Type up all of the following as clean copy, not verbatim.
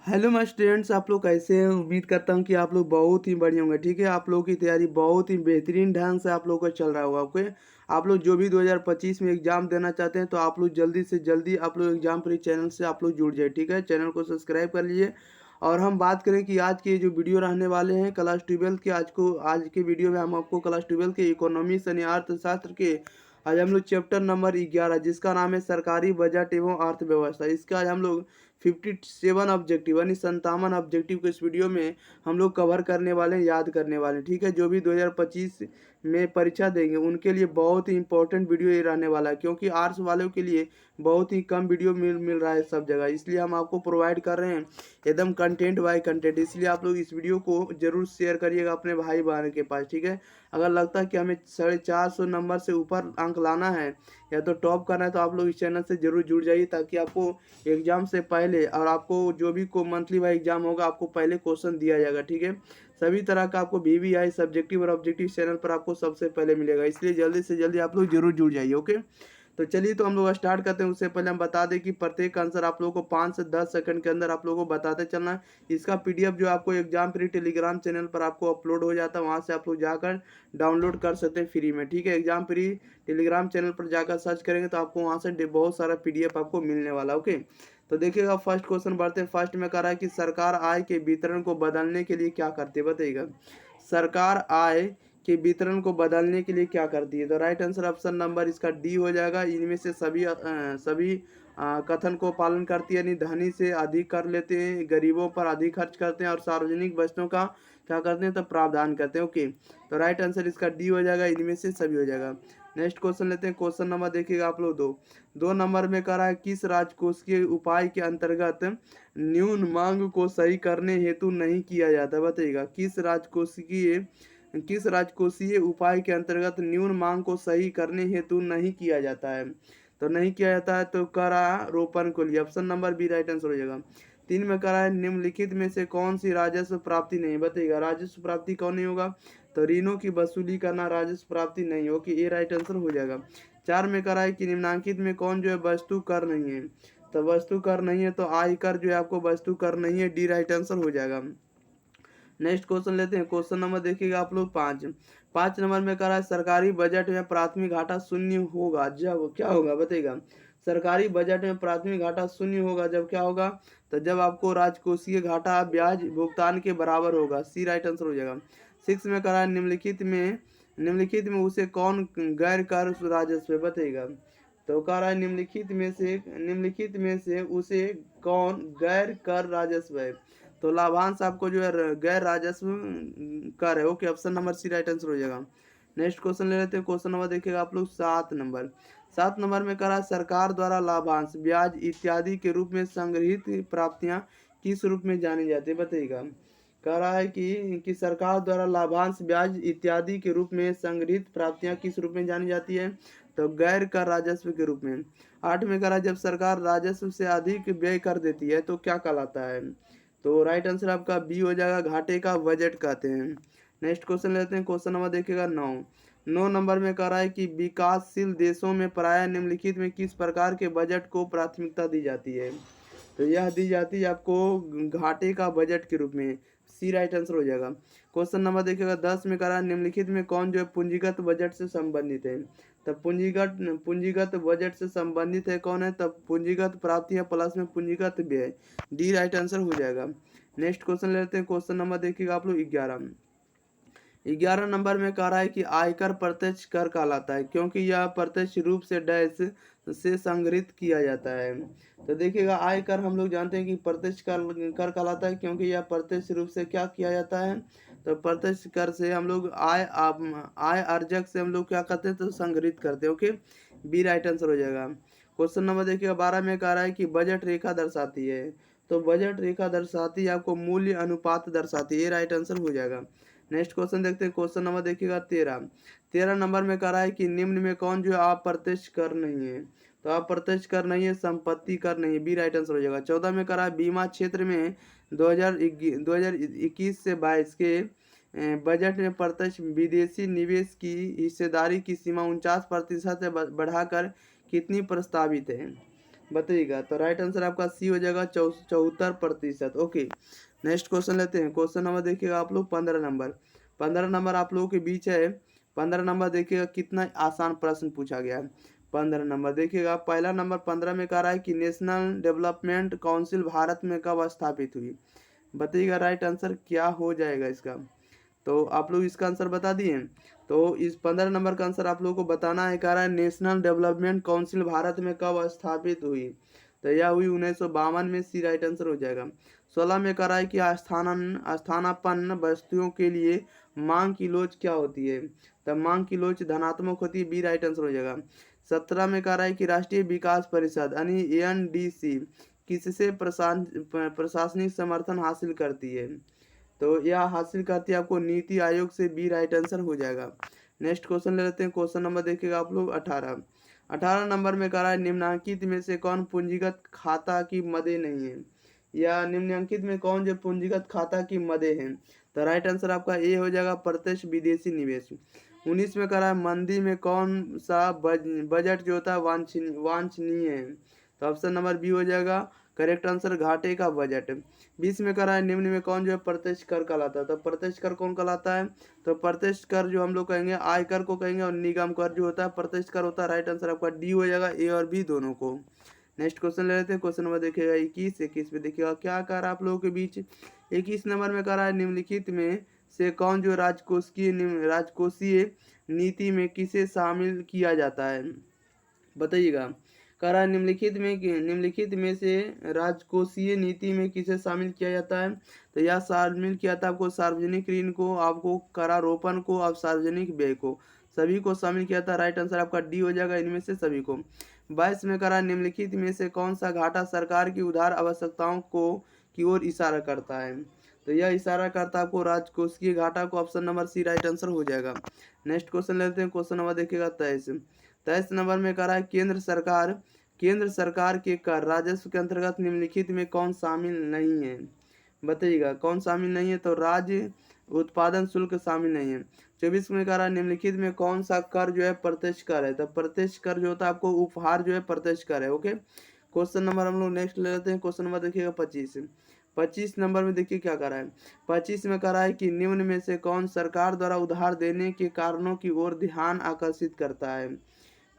Hello my students, आप लोग कैसे हैं। उम्मीद करता हूं कि आप लोग बहुत ही बढ़िया होंगे। ठीक है, आप लोगों की तैयारी बहुत ही बेहतरीन ढंग से आप लोगों का चल रहा होगा। ओके, आप लोग जो भी 2025 में एग्जाम देना चाहते हैं तो आप लोग जल्दी से जल्दी आप लोग एग्जाम प्री चैनल से आप लोग जुड़ जाए। ठीक है, चैनल को सब्सक्राइब कर लीजिए। और हम बात करें कि आज के जो वीडियो रहने वाले हैं क्लास 12 के, आज के वीडियो में हम आपको क्लास 12 के इकोनॉमिक्स यानी अर्थशास्त्र के आज हम लोग चैप्टर नंबर 11 जिसका नाम है सरकारी बजट एवं अर्थव्यवस्था, इसका आज हम लोग 57 ऑब्जेक्टिव यानी 57 ऑब्जेक्टिव को इस वीडियो में हम लोग कवर करने वाले हैं, याद करने वाले हैं। ठीक है, जो भी 2025 में परीक्षा देंगे उनके लिए बहुत ही इंपॉर्टेंट वीडियो ये रहने वाला है, क्योंकि आर्ट्स वालों के लिए बहुत ही कम वीडियो मिल रहा है सब जगह, इसलिए हम आपको प्रोवाइड कर रहे हैं एकदम कंटेंट बाय कंटेंट। इसलिए आप लोग इस वीडियो को जरूर शेयर करिएगा अपने भाई बहन के पास। ठीक है, अगर लगता है कि हमें 450 नंबर से ऊपर अंक लाना है या तो टॉप करना है तो आप लोग इस चैनल से जरूर जुड़ जाइए, ताकि आपको एग्जाम से पहले और आपको जो भी को मंथली वाइज एग्जाम होगा आपको पहले क्वेश्चन दिया जाएगा। ठीक है, सभी तरह का आपको VVI सब्जेक्टिव और ऑब्जेक्टिव चैनल पर आपको सबसे पहले मिलेगा, इसलिए जल्दी से जल्दी आप लोग जरूर जुड़ जाइए। ओके, तो चलिए तो हम लोग स्टार्ट करते हैं। उससे पहले हम बता दें कि प्रत्येक आंसर आप लोगों को 5 से 10 सेकंड के अंदर आप लोगों को बताते चलना है। इसका PDF जो आपको एग्जाम प्री टेलीग्राम चैनल पर आपको अपलोड हो जाता है, वहां से आप लोग जाकर डाउनलोड कर सकते हैं फ्री में। ठीक है, एग्जाम प्री टेलीग्राम चैनल पर जाकर सर्च करेंगे तो आपको वहां से बहुत सारा PDF आपको मिलने वाला। ओके, तो देखिएगा फर्स्ट क्वेश्चन बढ़ते हैं। फर्स्ट में कह रहा है कि सरकार आय के वितरण को बदलने के लिए क्या करती है, बताइएगा। सरकार आय के वितरण को बदलने के लिए क्या करती है, तो राइट आंसर ऑप्शन नंबर इसका डी हो जाएगा। इनमें से सभी कथन को पालन करती है, यानी धनी से अधिक कर लेते हैं, गरीबों पर अधिक खर्च करते हैं और सार्वजनिक वस्तुओं का क्या करते हैं तो प्रावधान करते हैं। ओके, तो राइट आंसर इसका डी हो जाएगा, इनमें से सभी हो जाएगा। नेक्स्ट क्वेश्चन लेते हैं। क्वेश्चन नंबर देखिएगा आप लोग दो नंबर में कह रहा है किस राजकोषीय उपाय के अंतर्गत न्यून मांग को सही करने हेतु नहीं किया जाता, बताइएगा। किस राजकोषीय उपाय के अंतर्गत न्यून मांग को सही करने हेतु नहीं किया जाता है, तो नहीं किया जाता है तो करारोपण को लिए option number B right answer हो जाएगा। 3 में करा है निम्नलिखित में से कौन सी राजस्व प्राप्ति नहीं, बताइएगा। राजस्व प्राप्ति कौन नहीं होगा, तो ऋणों की वसूली करना राजस्व प्राप्ति नहीं होगी, ये राइट आंसर हो जाएगा। 4 में करा है कि निम्नांकित में कौन जो है वस्तु कर नहीं है, तो वस्तु कर नहीं है तो आयकर जो है आपको वस्तु कर नहीं है, डी राइट आंसर हो जाएगा। नेक्स्ट क्वेश्चन लेते हैं। क्वेश्चन नंबर देखिएगा आप लोग 5 नंबर में कह रहा है सरकारी बजट में प्राथमिक घाटा शून्य होगा जब क्या होगा, बताइएगा। सरकारी बजट में प्राथमिक घाटा शून्य होगा जब क्या होगा, तो जब आपको राजकोषीय घाटा ब्याज भुगतान के बराबर होगा, सी राइट आंसर हो जाएगा। 6 में कह रहा है निम्नलिखित में उसे कौन गैर कर राजस्व है, बताइएगा। तो कह रहा है निम्नलिखित में से उसे कौन गैर कर राजस्व है, तो लाभांश आपको जो है गैर राजस्व कर है। Okay, option number C right answer हो जाएगा। नेक्स्ट क्वेश्चन ले लेते हैं। क्वेश्चन नंबर देखिएगा आप लोग 7 नंबर में कह रहा है सरकार द्वारा लाभांश ब्याज इत्यादि के रूप में संग्रहित प्राप्तियां किस रूप में जानी जाती है, बताइएगा। कह रहा है कि सरकार द्वारा लाभांश ब्याज इत्यादि के रूप में संग्रहित प्राप्तियां किस रूप में जानी जाती है, तो गैर कर राजस्व के रूप में। 8 में कह रहा है जब सरकार राजस्व से अधिक व्यय कर देती है तो क्या कहलाता है, तो राइट आंसर आपका बी हो जाएगा, घाटे का बजट कहते हैं। नेक्स्ट क्वेश्चन लेते हैं। क्वेश्चन नंबर देखिएगा 9 नंबर में कह रहा है कि विकासशील देशों में प्राय निम्नलिखित में किस प्रकार के बजट को प्राथमिकता दी जाती है, तो यह दी जाती है आपको घाटे का बजट के रूप में, सी राइट आंसर हो जाएगा। क्वेश्चन नंबर देखिएगा 10 में कह रहा है निम्नलिखित में कौन जो है पूंजीगत बजट से संबंधित है, तब पूंजीगत बजट से संबंधित है कौन है, तब पूंजीगत प्राप्तियां प्लस में पूंजीगत व्यय, डी राइट आंसर हो जाएगा। नेक्स्ट क्वेश्चन लेते हैं। क्वेश्चन नंबर देखिएगा आप लोग 11 नंबर में कह रहा है कि आयकर प्रत्यक्ष कर कहलाता है क्योंकि यह प्रत्यक्ष रूप से डैश से संग्रहित किया जाता है, तो देखिएगा आयकर हम लोग जानते हैं कि प्रत्यक्ष कर कहलाता है क्योंकि यह प्रत्यक्ष रूप से क्या किया जाता है, तो प्रत्यक्ष कर से हम लोग आय अर्जक से हम लोग क्या करते हैं तो संग्रहित करते हैं। ओके, बी राइट आंसर हो जाएगा। क्वेश्चन नंबर देखिएगा 12 में कह रहा है कि बजट रेखा दर्शाती है, तो बजट रेखा दर्शाती है आपको मूल्य अनुपात दर्शाती है, ये राइट आंसर हो जाएगा। नेक्स्ट क्वेश्चन देखते हैं। क्वेश्चन नंबर देखिएगा 13 नंबर में कह रहा है कि निम्न में कौन जो अप्रत्यक्ष कर नहीं है, तो अप्रत्यक्ष कर नहीं है संपत्ति कर नहीं है, बी राइट आंसर हो जाएगा। 14 में कह रहा है बीमा क्षेत्र में 2021 से 22 के बजट में प्रत्यक्ष विदेशी निवेश की हिस्सेदारी की सीमा 49% से बढ़ाकर कितनी प्रस्तावित है, बताइएगा। तो राइट आंसर आपका सी हो जाएगा 74%। ओके, नेक्स्ट क्वेश्चन लेते हैं। क्वेश्चन नंबर देखिएगा आप लोग 15 नंबर। 15 नंबर आप लोगों के बीच है। 15 नंबर देखिएगा कितना आसान प्रश्न पूछा गया है। 15 नंबर देखिएगा, पहला नंबर 15 में कह रहा है कि नेशनल डेवलपमेंट काउंसिल भारत में कब स्थापित हुई। बताइएगा राइट आंसर क्या हो जाएगा इसका। तो आप लोग इसका आंसर बता दिए। तो इस 15 नंबर का आंसर आप लोगों को बताना है। कह रहा है नेशनल डेवलपमेंट काउंसिल भारत में कब स्थापित हुई। तो यह हुई 1952 में, सी राइट आंसर हो जाएगा। 16 में कह रहा है कि स्थानापन्न वस्तुओं के लिए मांग की लोच क्या होती है। तब मांग की लोच धनात्मक होती है, बी राइट आंसर हो जाएगा। 17 में कह रहा है कि राष्ट्रीय विकास परिषद यानी एनडीसी किससे प्रशासनिक समर्थन हासिल करती है। तो यह हासिल करती है आपको नीति आयोग से, बी राइट आंसर हो जाएगा। नेक्स्ट क्वेश्चन ले लेते हैं। क्वेश्चन नंबर देखिएगा आप लोग 18। 18 नंबर में कह रहा है निम्नलिखित में से कौन पूंजीगत खाता की मदे नहीं है, या निम्नलिखित में कौन जो पूंजीगत खाता की मदे हैं। तो राइट आंसर आपका ए हो जाएगा, प्रत्यक्ष विदेशी निवेश। 19 में कह रहा है मंदी में कौन सा बजट जो होता है वांछनीय है। तो ऑप्शन नंबर बी हो जाएगा करेक्ट आंसर, घाटे का बजट। 20 में करा है निम्न में कौन जो है प्रत्यक्ष कर कहलाता है। तो प्रत्यक्ष कर कौन कहलाता है। तो प्रत्यक्ष कर जो हम लोग कहेंगे आय कर को कहेंगे, और निगम कर जो होता है प्रत्यक्ष कर होता है। राइट आंसर आपका डी हो जाएगा, ए और बी दोनों को। नेक्स्ट क्वेश्चन ले लेते हैं। क्वेश्चन नंबर देखिएगा 21। 21 में देखिएगा क्या कह रहा है आप लोगों के बीच। 21 नंबर में कह रहा है निम्नलिखित में से कौन जो राजकोषीय नीति में किसे शामिल किया जाता है। बताइएगा। कह रहा है निम्नलिखित में से राजकोषीय नीति में किसे शामिल किया जाता है। तो यह शामिल किया था आपको सार्वजनिक ऋण को, आपको करारोपण को, और सार्वजनिक व्यय को, सभी को शामिल किया था। राइट आंसर आपका डी हो जाएगा, इनमें से सभी को। 22 में कह रहा है निम्नलिखित में से कौन सा घाटा सरकार की उधार आवश्यकताओं को की ओर इशारा करता है। तो यह इशारा करता है आपको राजकोषीय घाटा को, option number C right answer हो जाएगा। नेक्स्ट क्वेश्चन लेते हैं। क्वेश्चन नंबर देखिएगा 23। 23 नंबर में कह रहा है केंद्र सरकार के कर राजस्व के अंतर्गत निम्नलिखित में कौन शामिल नहीं है। बताइएगा कौन शामिल नहीं है। तो राज्य उत्पादन शुल्क शामिल नहीं है। 24 में कह रहा है निम्नलिखित में कौन सा कर जो है प्रत्यक्ष कर है। तो प्रत्यक्ष कर जो होता है आपको उपहार जो है प्रत्यक्ष कर है। ओके, क्वेश्चन नंबर हम लोग नेक्स्ट ले लेते हैं। क्वेश्चन नंबर देखिएगा 25। 25 नंबर में देखिए क्या कर रहा है। 25 में कह रहा है कि निम्न में से कौन सरकार द्वारा उधार देने के कारणों की ओर ध्यान आकर्षित करता है।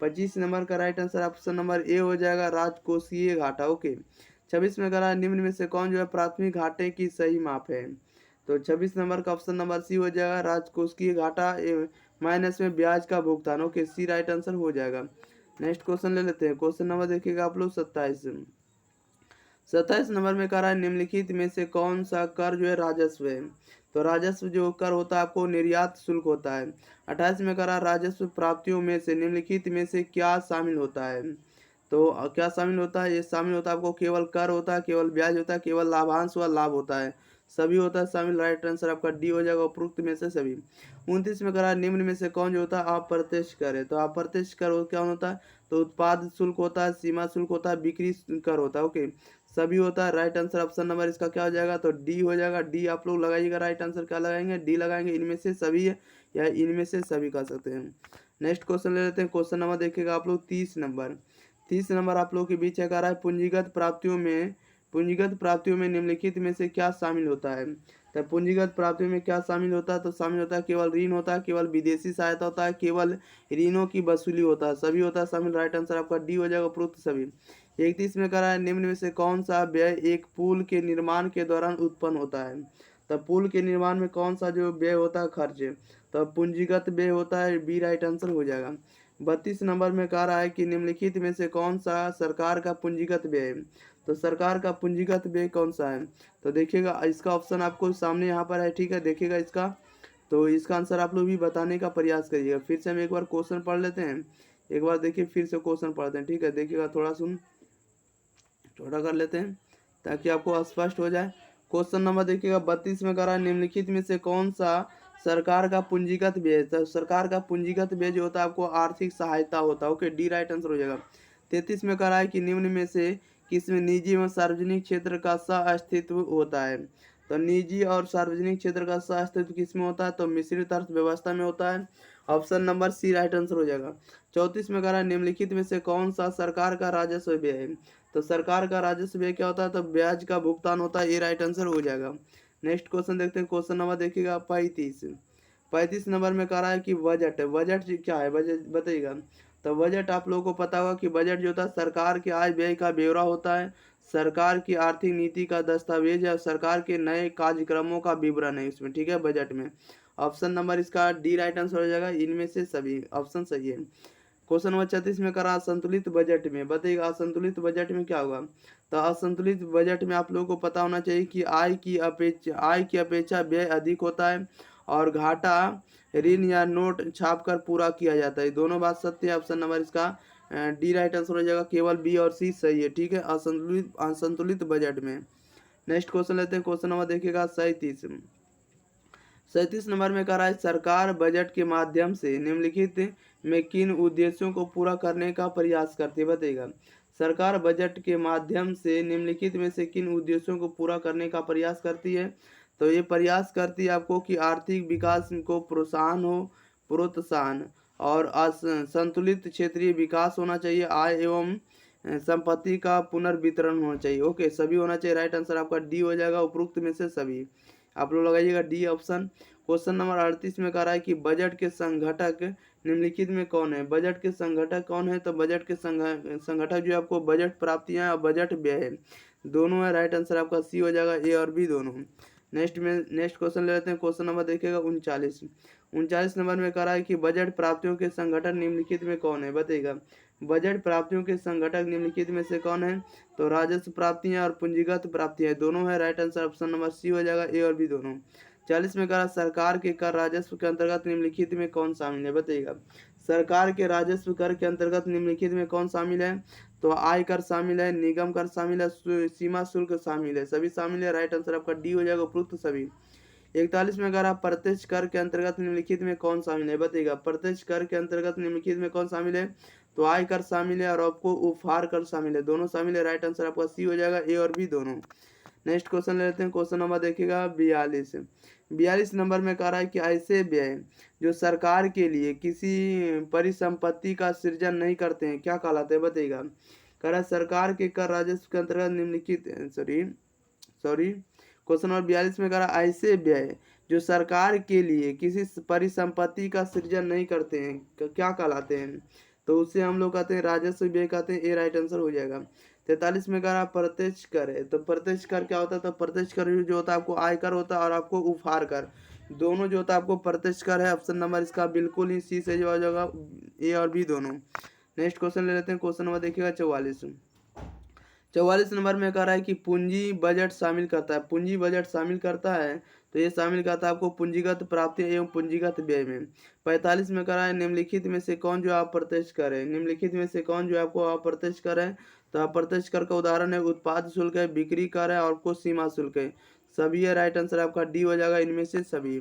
25 नंबर का right answer option number A हो जाएगा, राजकोषीय घाटा। ओके, 26 में कह रहा है निम्न में से कौन जो है प्राथमिक घाटे की सही माप है। तो 26 नंबर का ऑप्शन नंबर सी हो जाएगा, राजकोषीय घाटा माइनस में ब्याज का भुगतान। ओके, सी राइट आंसर हो जाएगा। नेक्स्ट क्वेश्चन ले लेते हैं। क्वेश्चन नंबर देखिएगा आप लोग 27। 27 नंबर में कह रहा है निम्नलिखित में से कौन सा कर जो है राजस्व है। तो राजस्व जो कर होता है आपको निर्यात शुल्क होता है। 28 में कह रहा है राजस्व प्राप्तियों में से निम्नलिखित में से क्या शामिल होता है। तो क्या शामिल होता है। ये शामिल होता है आपको केवल कर होता है, केवल ब्याज होता है, केवल लाभांश व लाभ होता है, सभी होता है शामिल। राइट आंसर आपका डी हो जाएगा, उपरोक्त में से सभी। 29 में कह रहा है निम्न में से कौन जो होता है अप्रत्यक्ष कर है। तो अप्रत्यक्ष कर क्या होता है। तो उत्पाद शुल्क होता है, सीमा शुल्क होता है, बिक्री कर होता है। ओके, सभी होता है। राइट आंसर ऑप्शन नंबर इसका क्या हो जाएगा। तो डी हो जाएगा। डी आप लोग लगाइएगा। राइट आंसर क्या लगाएंगे, डी लगाएंगे। इनमें से सभी है या इनमें से सभी कह सकते हैं। नेक्स्ट क्वेश्चन ले लेते हैं। क्वेश्चन नंबर देखिएगा आप लोग 30 नंबर। 30 नंबर आप लोगों के बीच है। कह रहा है पूंजीगत प्राप्तियों में निम्नलिखित में से क्या शामिल होता है। तो पूंजीगत प्राप्तियों में क्या शामिल होता है। तो शामिल होता है केवल ऋण होता है, केवल विदेशी सहायता होता है, केवल ऋणों की वसूली होता है, सभी होता है शामिल। राइट आंसर आपका डी हो जाएगा, उपरोक्त सभी। 31 में कह रहा है निम्न में से कौन सा व्यय एक पुल के निर्माण के दौरान उत्पन्न होता है। तब पुल के निर्माण में कौन सा जो व्यय होता है खर्च, तब पूंजीगत व्यय होता है, बी राइट आंसर हो जाएगा। 32 नंबर में कह रहा है कि निम्नलिखित में से कौन सा सरकार का पूंजीगत व्यय है। तो सरकार का पूंजीगत व्यय कौन सा है। तो देखिएगा इसका ऑप्शन आपको सामने यहाँ पर है। ठीक है, देखिएगा इसका। तो इसका आंसर आप लोग भी बताने का प्रयास करिएगा। फिर से हम एक बार क्वेश्चन पढ़ लेते हैं। एक बार देखिए फिर से क्वेश्चन पढ़ते हैं। ठीक है, देखिएगा थोड़ा छोटा कर लेते हैं ताकि आपको स्पष्ट हो जाए। क्वेश्चन नंबर देखिएगा 32 में कह रहा है निम्नलिखित में से कौन सा सरकार का पूंजीगत व्यय। तो सरकार का पूंजीगत व्यय जो होता है आपको आर्थिक सहायता होता है। ओके, डी राइट आंसर हो जाएगा। 33 में कह रहा है कि निम्न में से किसमें निजी एवं सार्वजनिक क्षेत्र का सह अस्तित्व होता है। तो निजी और सार्वजनिक क्षेत्र का अस्तित्व किसमें होता है? तो मिश्रित अर्थव्यवस्था में होता है। Option number C right answer हो जाएगा। 34 में कह रहा है निम्नलिखित में से कौन सा सरकार का राजस्व व्यय है? तो सरकार का राजस्व व्यय क्या होता है? तो ब्याज का भुगतान होता है, ये राइट आंसर हो जाएगा। नेक्स्ट क्वेश्चन देखते हैं, क्वेश्चन नंबर देखिएगा 35। 35 नंबर में कह रहा है कि बजट, बजट क्या है? बजट बताइएगा। तो बजट आप लोगों को पता होगा कि बजट जो होता है सरकार के आय व्यय का ब्यौरा होता है, सरकार की आर्थिक नीति का दस्तावेज है, सरकार के नए कार्यक्रमों का विवरण है इसमें, ठीक है, बजट में। ऑप्शन नंबर इसका डी राइट आंसर हो जाएगा, इनमें से सभी ऑप्शन सही है। क्वेश्चन नंबर 36 में करा असंतुलित बजट में, बताइएगा असंतुलित बजट में क्या होगा? तो असंतुलित बजट में आप लोगों को पता होना चाहिए कि आय की अपेक्षा व्यय अधिक होता है और घाटा ऋण या नोट छापकर पूरा किया जाता है। दोनों बात सत्य है। ऑप्शन नंबर इसका डी राइट आंसर हो जाएगा, केवल बी और सी सही है, ठीक है, असंतुलित बजट में। नेक्स्ट क्वेश्चन लेते हैं, क्वेश्चन नंबर देखिएगा 37। 37 नंबर में कह रहा है सरकार बजट के माध्यम से निम्नलिखित में किन उद्देश्यों को पूरा करने का प्रयास करती है? बताइएगा। सरकार बजट के माध्यम से निम्नलिखित में से किन उद्देश्यों को पूरा करने का प्रयास करती है? तो ये प्रयास करती है आपको कि आर्थिक विकास को प्रोत्साहन और संतुलित क्षेत्रीय विकास होना चाहिए, आय एवं संपत्ति का पुनर्वितरण होना चाहिए। ओके, सभी होना चाहिए, राइट आंसर आपका डी हो जाएगा, उपरोक्त में से सभी। आप लोग लगाइएगा डी ऑप्शन। क्वेश्चन नंबर 38 में कह रहा है कि बजट के संगठक निम्नलिखित में कौन है? बजट के संगठक कौन है? तो बजट के संगठक जो आपको बजट प्राप्तियां और बजट व्यय है, दोनों है, राइट आंसर आपका सी हो जाएगा, ए और बी दोनों। नेक्स्ट क्वेश्चन ले लेते हैं, क्वेश्चन नंबर देखिएगा 39। 39 नंबर में कह रहा है कि बजट प्राप्तियों के संगठन निम्नलिखित में कौन है? बताइएगा। बजट प्राप्तियों के संगठक निम्नलिखित में से कौन है? तो राजस्व प्राप्तियां और पूंजीगत प्राप्तियां दोनों है, right answer option number C हो जाएगा, ए और बी दोनों। 40 में कहा सरकार के कर राजस्व के अंतर्गत निम्नलिखित में कौन शामिल है? बताइएगा। सरकार के राजस्व कर के अंतर्गत निम्नलिखित में कौन शामिल है? तो आय कर शामिल है, निगम कर शामिल है, सीमा शुल्क शामिल है, सभी शामिल है, राइट आंसर आपका डी हो जाएगा, उपरोक्त सभी। 41 में अगर आप प्रत्यक्ष कर के अंतर्गत निम्नलिखित में कौन शामिल है? बताइएगा। प्रत्यक्ष कर के अंतर्गत निम्नलिखित में कौन शामिल है? तो आय कर शामिल है और आपको उपहार कर शामिल है, दोनों शामिल है, राइट आंसर आपका सी हो जाएगा, ए और बी दोनों। नेक्स्ट क्वेश्चन ले लेते हैं, क्वेश्चन नंबर देखिएगा 42। 42 नंबर में कह रहा है कि ऐसे व्यय जो सरकार के लिए किसी परिसंपत्ति का सृजन नहीं करते हैं क्या कहलाते हैं? बताइएगा। कह रहा है सरकार के कर राजस्व के अंतर्गत निम्नलिखित सॉरी क्वेश्चन नंबर 42 में कह रहा है ऐसे व्यय जो सरकार के लिए किसी परिसंपत्ति का सृजन नहीं करते हैं क्या कहलाते हैं? तो उससे हम लोग कहते हैं राजस्व व्यय कहते हैं, ए राइट आंसर हो जाएगा। 43 में कह रहा प्रत्यक्ष कर है, तो प्रत्यक्ष कर क्या होता है? तो प्रत्यक्ष कर जो होता है आपको आयकर होता है और आपको उपहार कर, दोनों जो होता है आपको प्रत्यक्ष कर है। ऑप्शन नंबर इसका बिल्कुल ही सी सही हो जाएगा, ए और बी दोनों। नेक्स्ट क्वेश्चन ले लेते हैं, क्वेश्चन नंबर देखिएगा 44। 44 नंबर में कह रहा है कि पूंजी बजट शामिल करता है, पूंजी बजट शामिल करता है, तो ये शामिल करता है आपको पूंजीगत प्राप्ति एवं पूंजीगत व्यय में। 45 में कह रहा है निम्नलिखित में से कौन जो अप्रत्यक्ष कर है? निम्नलिखित में से कौन जो आपको अप्रत्यक्ष कर है? तो अप्रत्यक्ष कर का उदाहरण है उत्पाद शुल्क है, बिक्री कर है और आपको सीमा शुल्क है, सभी है, राइट आंसर आपका डी हो जाएगा, इनमें से सभी।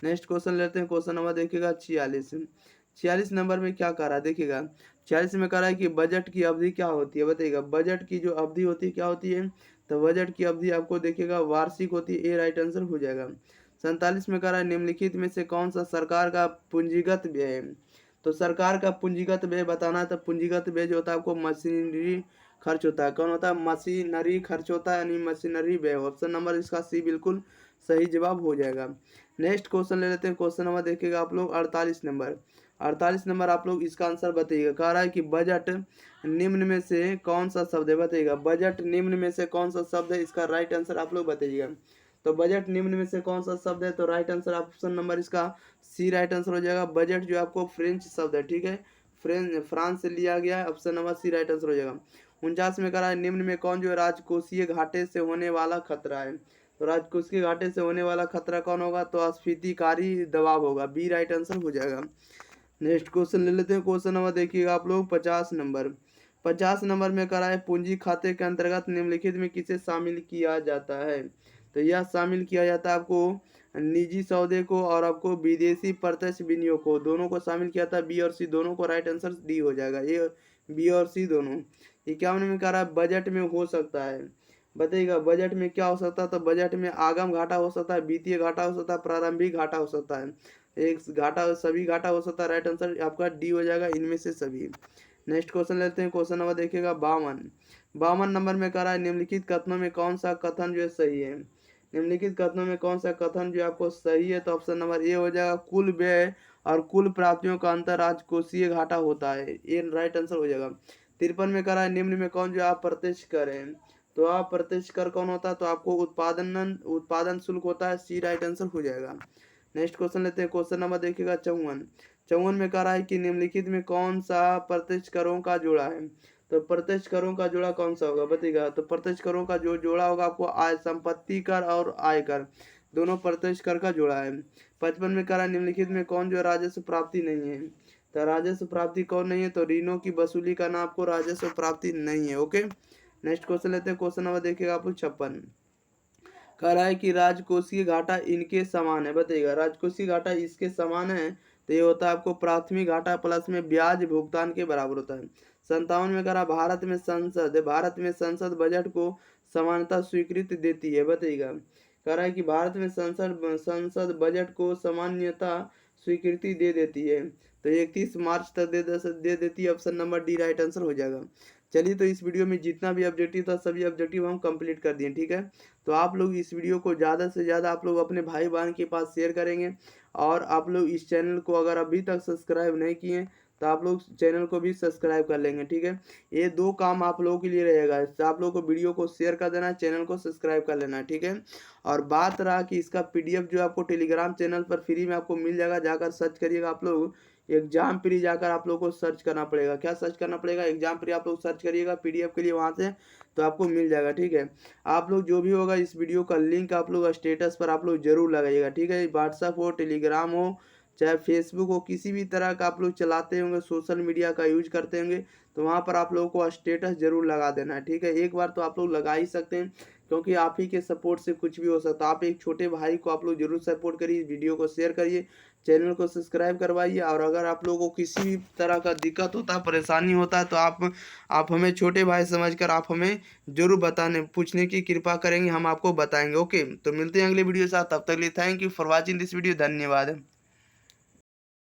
नेक्स्ट क्वेश्चन लेते हैं, क्वेश्चन नंबर देखिएगा 46। 46 नंबर में क्या कह रहा है? देखिएगा। 46 में कह रहा है कि बजट की अवधि क्या होती है? बताइएगा। बजट की जो अवधि होती है क्या होती है? तो बजट की अवधि आपको देखिएगा वार्षिक होती है, ए राइट आंसर हो जाएगा। 47 में कह रहा है निम्नलिखित में से कौन सा सरकार का पूंजीगत व्यय है? तो सरकार का पूंजीगत व्यय बताना है, तो पूंजीगत व्यय जो होता है आपको मशीनरी खर्च होता है, कौन होता है? मशीनरी खर्च होता है, यानी मशीनरी व्यय। ऑप्शन नंबर इसका सी बिल्कुल सही जवाब हो जाएगा। नेक्स्ट क्वेश्चन ले लेते हैं, क्वेश्चन नंबर देखिएगा आप लोग 48 नंबर। 48 नंबर आप लोग इसका आंसर बताइएगा। कह रहा है कि बजट निम्न में से कौन सा शब्द है? बताइएगा। बजट निम्न में से कौन सा शब्द है? इसका राइट आंसर आप लोग बताइएगा। तो बजट निम्न में से कौन सा शब्द है? तो राइट आंसर ऑप्शन नंबर इसका सी राइट आंसर हो जाएगा। बजट जो आपको फ्रेंच शब्द है, ठीक है, फ्रांस से लिया गया है, option number C right answer हो जाएगा। 49 में कह रहा है निम्न में कौन जो राजकोषीय घाटे से होने वाला खतरा है? तो राजकोषीय घाटे से होने वाला खतरा कौन होगा? तो अस्फीतिकारी दबाव होगा, बी राइट आंसर हो जाएगा। नेक्स्ट क्वेश्चन ले लेते हैं, क्वेश्चन नंबर देखिएगा आप लोग 50 नंबर। 50 नंबर में करा है पूंजी खाते के अंतर्गत निम्नलिखित में किसे शामिल किया जाता है? तो यह शामिल किया जाता है आपको निजी सौदे को और आपको विदेशी प्रत्यक्ष विनियोग को, दोनों को शामिल किया था, बी और सी दोनों को, राइट आंसर डी हो जाएगा, ए बी और सी दोनों। 51 में कह रहा है बजट में हो सकता है, बताइएगा बजट में क्या हो सकता है, तो बजट में आगम घाटा हो सकता है, वित्तीय घाटा हो सकता है, प्रारंभिक घाटा हो सकता है। एक घाटा, सभी घाटा हो सकता है। राइट आंसर आपका डी हो जाएगा, इनमें से सभी। नेक्स्ट क्वेश्चन लेते हैं। क्वेश्चन नंबर देखिएगा 52। 52 नंबर में कह रहा है निम्नलिखित कथनों में कौन सा कथन जो है सही है। निम्नलिखित कथनों में कौन सा कथन जो आपको सही है, तो ऑप्शन नंबर ए हो जाएगा, कुल व्यय और कुल प्राप्तियों का अंतर राजकोषीय घाटा होता है, ये राइट आंसर हो जाएगा। 53 में कह रहा है निम्न में कौन जो आप प्रत्यक्ष करें, तो आप प्रत्यक्ष कर कौन होता है, तो आपको उत्पादन शुल्क होता है, सी राइट आंसर हो जाएगा। नेक्स्ट क्वेश्चन लेते हैं। क्वेश्चन नंबर देखिएगा 54। 54 में कह रहा है कि निम्नलिखित में कौन सा प्रत्यक्ष करों का जोड़ा है, तो प्रत्यक्ष करों का जोड़ा कौन सा होगा बताइएगा। तो प्रत्यक्ष करों का जो जोड़ा होगा आपको आय संपत्ति कर और आयकर दोनों प्रत्यक्ष कर का जोड़ा है। 55 में कह रहा है निम्नलिखित में कौन जो राजस्व प्राप्ति नहीं है, तो राजस्व प्राप्ति कौन नहीं है, तो ऋणों की वसूली करना आपको राजस्व प्राप्ति नहीं है। ओके, नेक्स्ट क्वेश्चन लेते हैं। क्वेश्चन नंबर देखिएगा आपको 56। कह रहा है कि राजकोषीय घाटा इनके समान है, बताइएगा राजकोषीय घाटा इसके समान है, तो ये होता है आपको प्राथमिक घाटा प्लस में ब्याज भुगतान के बराबर होता है। 57 में कह रहा भारत में संसद बजट को समानता स्वीकृति देती है, बताइएगा। कह रहा है कि भारत में संसद बजट को सामान्यता स्वीकृति दे देती है, तो 31 मार्च तक दे देती है, option number D right answer हो जाएगा। चलिए, तो इस वीडियो में जितना भी ऑब्जेक्टिव था सभी ऑब्जेक्टिव हम कंप्लीट कर दिए, ठीक है। तो आप लोग इस वीडियो को ज़्यादा से ज़्यादा आप लोग अपने भाई बहन के पास शेयर करेंगे, और आप लोग इस चैनल को अगर अभी तक सब्सक्राइब नहीं किए तो आप लोग चैनल को भी सब्सक्राइब कर लेंगे, ठीक है। ये दो काम आप लोगों के लिए रहेगा, आप लोगों को वीडियो को शेयर कर देना है, चैनल को सब्सक्राइब कर लेना है, ठीक है। और बात रहा कि इसका पीडीएफ जो आपको टेलीग्राम चैनल पर फ्री में आपको मिल जाएगा, जाकर सर्च करिएगा आप लोग एग्जाम प्री, जाकर आप लोग को सर्च करना पड़ेगा। क्या सर्च करना पड़ेगा, एग्जाम प्री आप लोग सर्च करिएगा पीडीएफ के लिए वहाँ से, तो आपको मिल जाएगा, ठीक है। आप लोग जो भी होगा इस वीडियो का लिंक आप लोग स्टेटस पर आप लोग जरूर लगाइएगा, ठीक है। व्हाट्सअप हो, टेलीग्राम हो, चाहे फेसबुक हो, किसी भी तरह का आप लोग चलाते होंगे, सोशल मीडिया का यूज करते होंगे, तो वहाँ पर आप लोगों को स्टेटस जरूर लगा देना है, ठीक है। एक बार तो आप लोग लगा ही सकते हैं, क्योंकि आप ही के सपोर्ट से कुछ भी हो सकता है। आप एक छोटे भाई को आप लोग जरूर सपोर्ट करिए, वीडियो को शेयर करिए, चैनल को सब्सक्राइब करवाइए। और अगर आप लोगों को किसी भी तरह का दिक्कत होता है, परेशानी होता है, तो आप हमें छोटे भाई समझकर आप हमें जरूर बताने पूछने की कृपा करेंगे, हम आपको बताएंगे। ओके, तो मिलते हैं अगले वीडियो के साथ, तब तक के लिए thank you for watching this video, धन्यवाद।